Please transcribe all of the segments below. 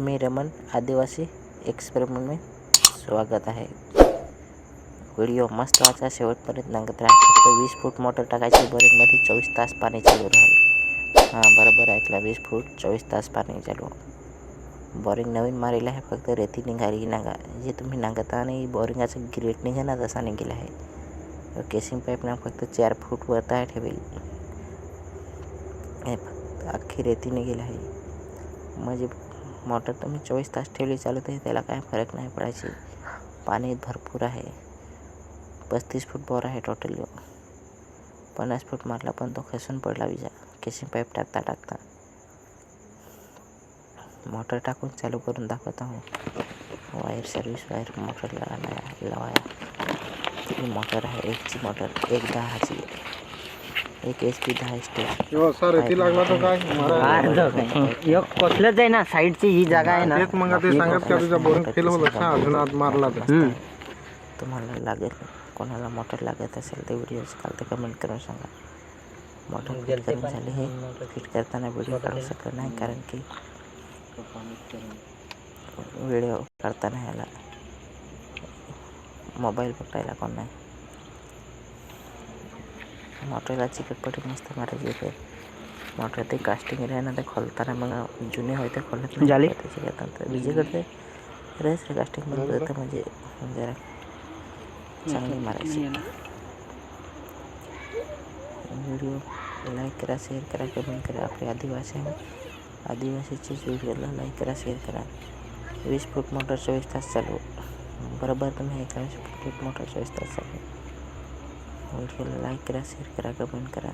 मी रमन आदिवासी एक्सपेरिमेंट में स्वागत आहे. व्हिडिओ मस्त वाचा, शेवटपर्यंत नांगत राहा. फक्त 20 फूट मोटर टाकायची, बोरिंगमध्ये 24 तास पाणी चालू राहील. हां, बरोबर ऐकला, 20 फूट 24 तास पाणी चालू. बोरिंग नवीन मारेल आहे, फक्त रेती निघाली नांगा. जे तुम्ही नांगता आणि बोरिंगाचं ग्रेट निघे ना, तसा निघेल आहे. केसिंग पाईपना फक्त 4 फूट वर आहे ठेवेल. हे फक्त अख्खी रेती निघेल आहे. म्हणजे मोटर तुम्ही 24 तास ठेवली चालू, तर त्याला काय फरक नाही पडायची. पाणी भरपूर आहे. 35 फूट बोर आहे टोटल. 50 फूट मारला पण तो खसून पडला विजा केसिंग पाईप टाकता. मोटर टाकून चालू करून दाखवत आहो. वायर सर्विस वायर मोटरला लावाया. ही मोटर आहे, एकची मोटर 110ची, 1 HP 10 HP. रेती लागला तर काय कसलंच आहे ना, साईडची ही जागा आहे ना. तेच मग ते सांगत का तुझा बोरिंग फेल होलं का, अजून आत मारला तर तुम्हाला लागेल, कोणाला मोटर लागत असेल तर व्हिडिओ खालती कमेंट करून सांगा. मोटर फिट करून झाले. हे फिट करताना व्हिडिओ काढू शकत नाही, कारण की व्हिडिओ काढताना याला मोबाईल पकडायला कोण नाही. मोटरला चिकटपट्टी मस्त मारायची होते. मोटर ते कास्टिंग आहे ना, ते खोलताना मग जुने होते खोलत नाही त्याची घेतात विजेकडे रेस कास्टिंग बंद होतं, म्हणजे जरा चांगली मारायची. व्हिडिओ लाईक करा, शेअर करा, कमेंट करा. आपले आदिवासी आहे, आदिवासीचीच व्हिडिओला लाईक करा, शेअर करा. 20 फूट मोटर 24 तास चालू. बरोबर तुम्ही 21 फूट मोटर 24 तास चालू. व्हिडिओला लाईक करा, शेअर करा, कमेंट करा.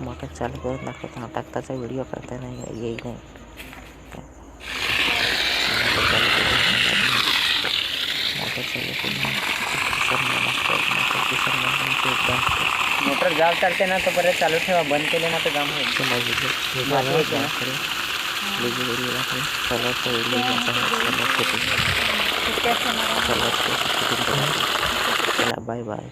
मोटर चालू करून दाखवता. टाकताचा व्हिडिओ करता नाही येईल नाही. मोटर जाम चालते ना, तो परत चालू ठेवा. बंद केले ना तर जाम होईल. चला, बाय बाय.